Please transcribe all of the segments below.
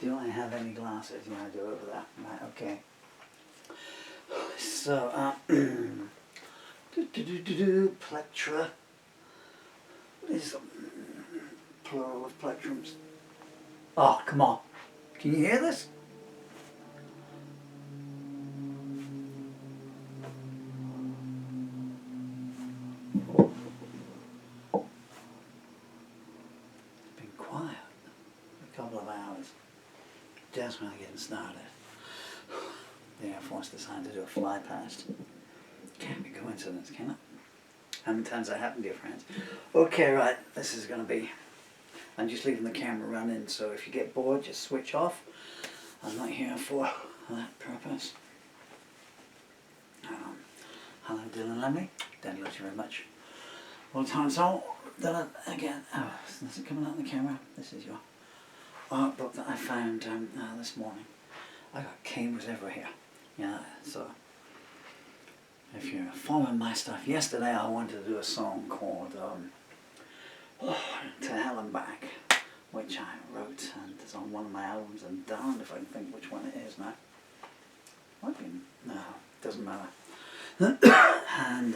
Do I have any glasses? Yeah, I do over there. Right, okay. So, plectra. What is plural of plectrums? Oh, come on. Can you hear this? It's been quiet for a couple of hours. Just when I'm getting started. The Air Force decided to do a fly past. Can't be coincidence, can it? How many times that happened to your friends? Okay, right, this is going to be... I'm just leaving the camera running, so if you get bored, just switch off. I'm not here for that purpose. Hello, Dylan Lemley. Danny, loves you very much. All the time, so, Dylan, again, oh, is it coming out in the camera? This is your art book that I found this morning. I got cameras everywhere here. Yeah, so if you're following my stuff, yesterday I wanted to do a song called To Hell and Back, which I wrote and it's on one of my albums, and darned if I can think which one it is now. Might be, no, doesn't matter. And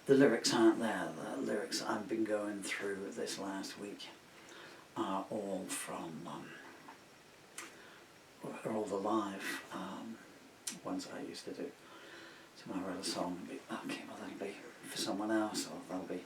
the lyrics aren't there. The lyrics I've been going through this last week are all from all the live ones that I used to do. So when I wrote a song, it'll be, okay, well that'll be for someone else, or that'll be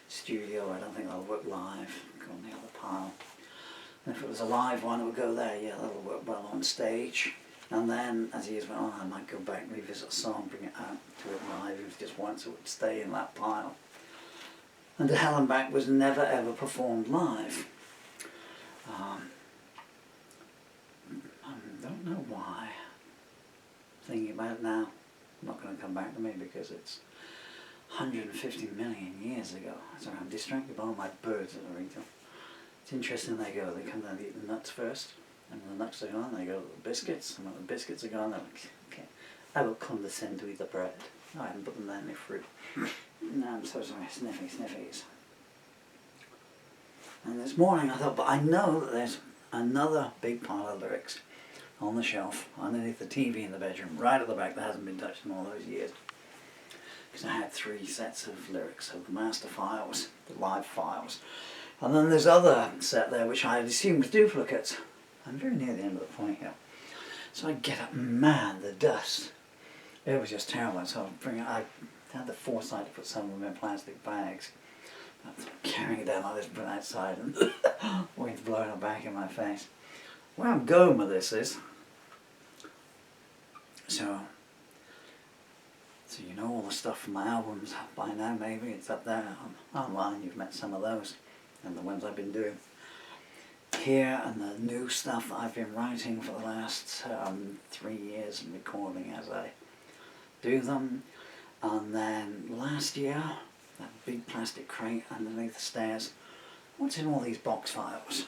studio. I don't think that'll work live. Go on the other pile. And if it was a live one, it would go there. Yeah, that'll work well on stage. And then, as years went on, I might go back and revisit a song, bring it out, do it live. It was just once, it would stay in that pile. And To Hell and Back was never ever performed live. I don't know why. Thinking about it now, not going to come back to me because it's 150 million years ago. Sorry, I'm distracted by all my birds that are eating. It's interesting, they go, they come down to eat the nuts first, and when the nuts are gone, they go to the biscuits, and when the biscuits are gone, they're like, okay, I will condescend to eat the bread. I haven't put them there in my fruit. No, I'm so sorry, sniffies. And this morning I thought, but I know that there's another big pile of lyrics on the shelf underneath the TV in the bedroom, right at the back, that hasn't been touched in all those years. Because I had 3 sets of lyrics of the master files, the live files. And then there's other set there which I had assumed was duplicates. I'm very near the end of the point here. So I get up, man, the dust. It was just terrible. So I had the foresight to put some of them in plastic bags. I'm carrying it down like this, put it outside, and wind's blowing it back in my face. Where I'm going with this is, so you know all the stuff from my albums by now, maybe it's up there online. You've met some of those and the ones I've been doing here, and the new stuff that I've been writing for the last 3 years and recording as I do them. And then last year, that big plastic crate underneath the stairs. What's in all these box files?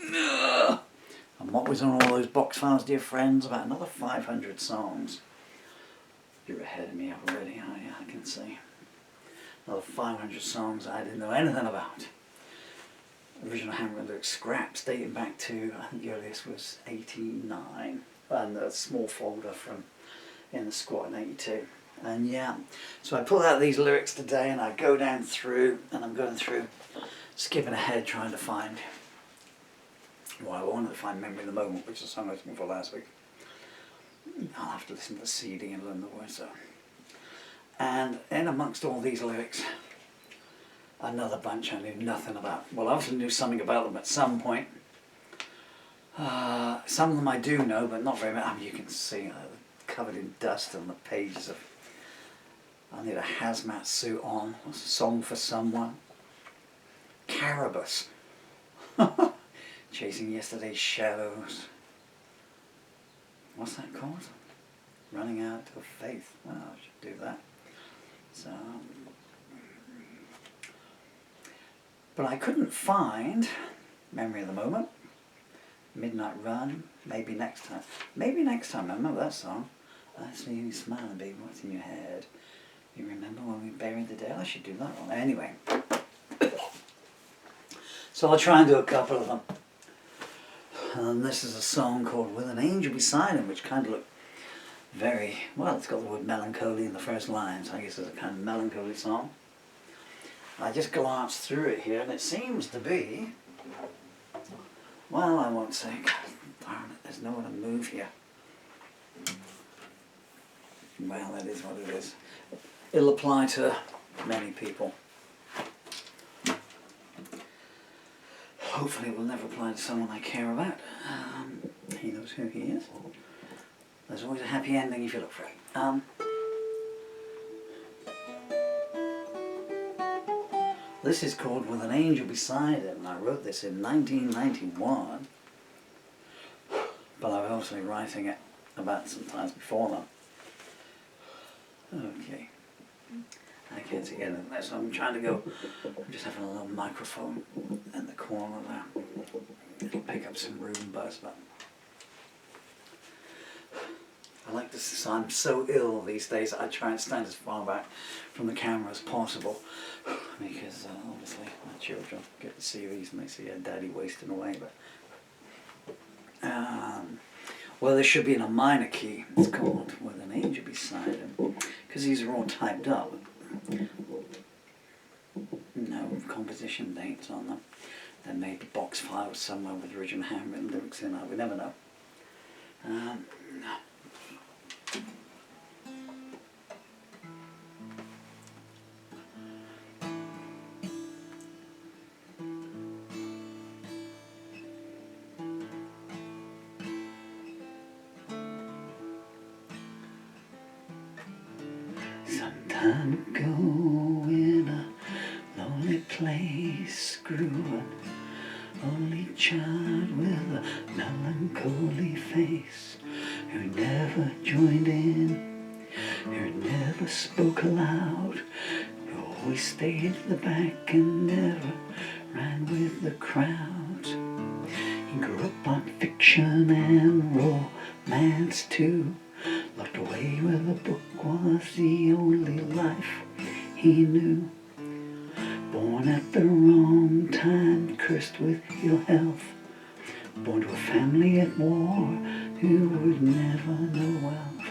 And what was on all those box files, dear friends? About another 500 songs. You're ahead of me already, aren't you? I can see. Another 500 songs I didn't know anything about. Original handwritten lyrics scraps dating back to, I think the earliest was 89. And a small folder from in the squad in 82. And yeah, so I pull out these lyrics today and I go down through, and I'm going through, skipping ahead trying to find, well, I wanted to find Memory of the Moment, which is a song I was looking for last week. I'll have to listen to the CD and learn the words though. And in amongst all these lyrics, another bunch I knew nothing about. Well, I obviously knew something about them at some point. Some of them I do know, but not very much. I mean, you can see covered in dust on the pages of I Need a Hazmat Suit On, a Song for Someone, Caribus, Chasing Yesterday's Shadows. What's that called? Running Out of Faith. Well, I should do that. So, but I couldn't find Memory of the Moment, Midnight Run, Maybe Next Time. Maybe Next Time, I remember that song. I see you smiling, baby, what's in your head? You remember when we buried the dead? I should do that one. Anyway. So I'll try and do a couple of them. And this is a song called With an Angel Beside Him, which kind of looked very, well, it's got the word melancholy in the first line, so I guess it's a kind of melancholy song. I just glanced through it here and it seems to be, well, I won't say, God darn it, there's nowhere to move here. Well, that is what it is. It'll apply to many people. Hopefully it will never apply to someone I care about. He knows who he is. There's always a happy ending if you look for it. This is called With an Angel Beside Him, and I wrote this in 1991, but I was also writing it about some times before then. Okay, I can't see anything there, so I'm trying to go, I'm just having a little microphone in the corner there. It'll pick up some room buzz, but I like this. I'm so ill these days that I try and stand as far back from the camera as possible, because obviously my children get to see these and they see their daddy wasting away. But well, this should be in a minor key. It's called With an Angel Beside Him, because these are all typed up. No composition dates on them. There may be box files somewhere with original handwritten lyrics in it. We never know. Some time ago in a lonely place grew an only child with a melancholy face, who never joined in, who never spoke aloud, who always stayed at the back and never ran with the crowd. He grew up on fiction and romance too, locked away where the book was the only life he knew. Born at the wrong time, cursed with ill health, born to a family at war who would never know wealth.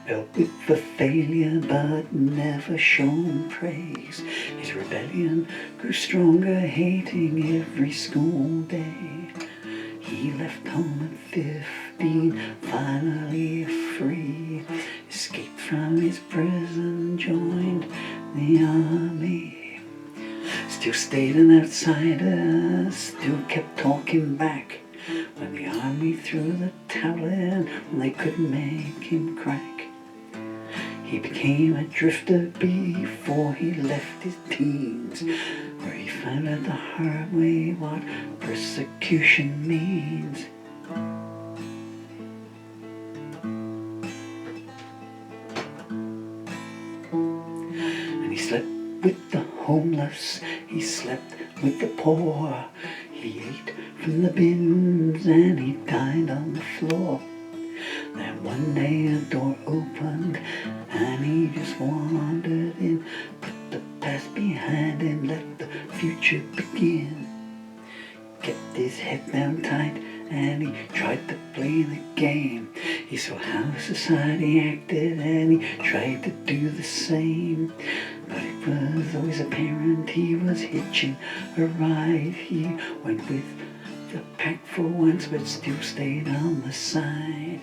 Felt with the failure but never shown praise, his rebellion grew stronger, hating every school day. He left home at 15, finally free, escaped from his prison, joined the army. Still stayed an outsider, still kept talking back, when the army threw the towel in and they couldn't make him crack. He became a drifter before he left his teens, where he found out the hard way what persecution means. And he slept with the homeless, he slept with the poor, he ate from the bins and he dined on the floor. Then one day a door opened and he just wandered in, put the past behind him, let the future begin. Kept his head down tight and he tried to play the game. He saw how society acted and he tried to do the same. But it was always apparent he was hitching a ride. He went with the pack for once but still stayed on the side.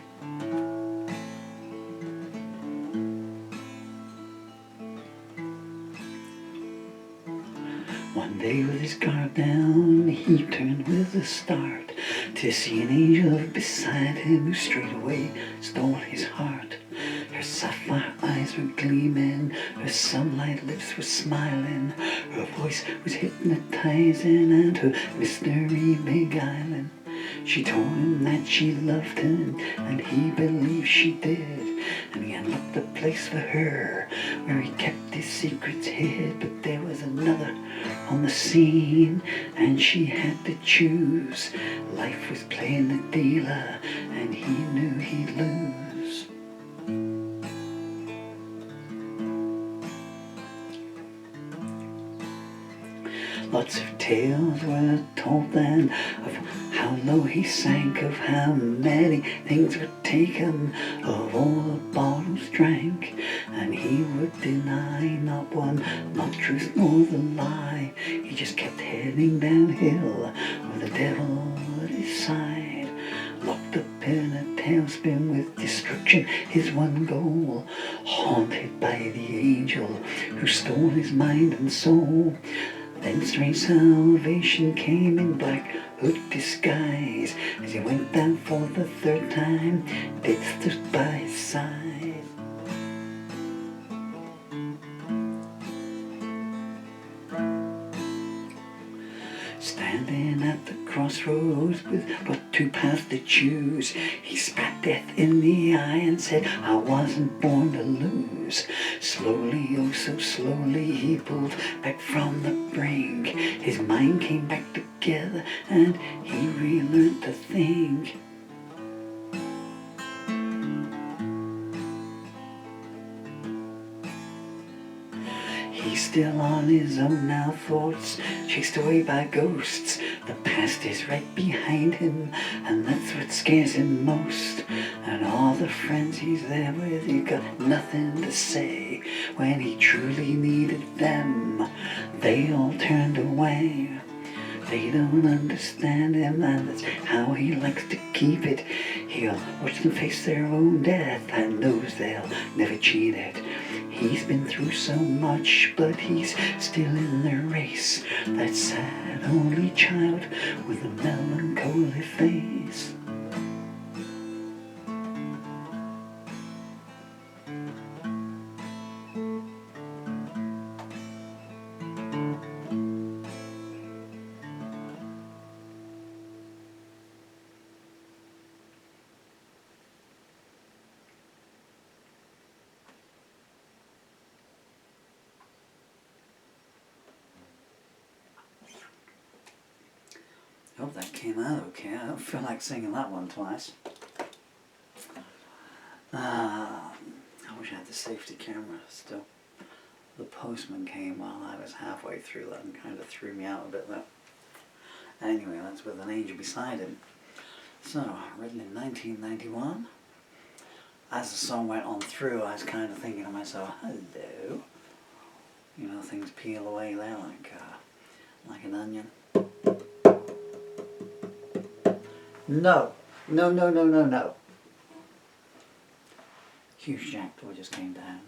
One day with his guard down, he turned with a start to see an angel beside him who straightway stole his heart. Her sapphire eyes were gleaming, her sunlight lips were smiling, her voice was hypnotizing and her mystery beguiling. She told him that she loved him and he believed she did, and he unlocked the place for her where he kept his secrets hid. But there was another on the scene and she had to choose. Life was playing the dealer and he knew he'd lose. Lots of tales were told then of how low he sank, of how many things were taken, of all the bottles drank, and he would deny not one, not truth nor the lie. He just kept heading downhill with the devil at his side. Locked up in a tailspin with destruction, his one goal, haunted by the angel who stole his mind and soul. Then strange salvation came in black hood disguise. As he went down for the third time, death stood by his side. Standing at the crossroads with but two paths to choose, he spat death in the eye and said, I wasn't born to lose. Slowly, oh so slowly, he pulled back from the brink. His mind came back together and he relearned to think. He's still on his own now, thoughts chased away by ghosts. The past is right behind him, and that's what scares him most. And all the friends he's there with, he got nothing to say. When he truly needed them, they all turned away. They don't understand him, and that's how he likes to keep it. He'll watch them face their own death and knows they'll never cheat it. He's been through so much, but he's still in the race. That sad only child with a melancholy face. I hope that came out okay. I don't feel like singing that one twice. I wish I had the safety camera still. The postman came while I was halfway through that and kind of threw me out a bit there. Anyway, that's With an Angel Beside Him. So, written in 1991. As the song went on through, I was kind of thinking to myself, hello. You know, things peel away there like an onion. No. No, no, no, no, no. Huge jackdaw just came down.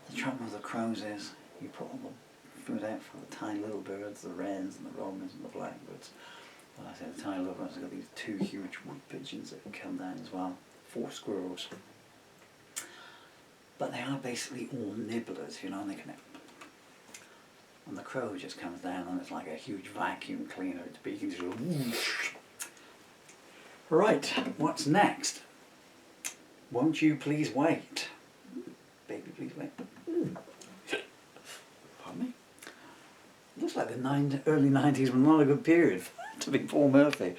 The trouble with the crows is you put all the food out for the tiny little birds, the wrens and the robins and the blackbirds. Well, I say the tiny little birds, I've got these two huge wood pigeons that can come down as well. 4 squirrels. But they are basically all nibblers, you know, and they can... And the crow just comes down and it's like a huge vacuum cleaner. It's beaking to whoosh. Right, what's next? Won't You Please Wait? Baby, please wait. Pardon me? Looks like the early 90s were not a good period to be Paul Murphy.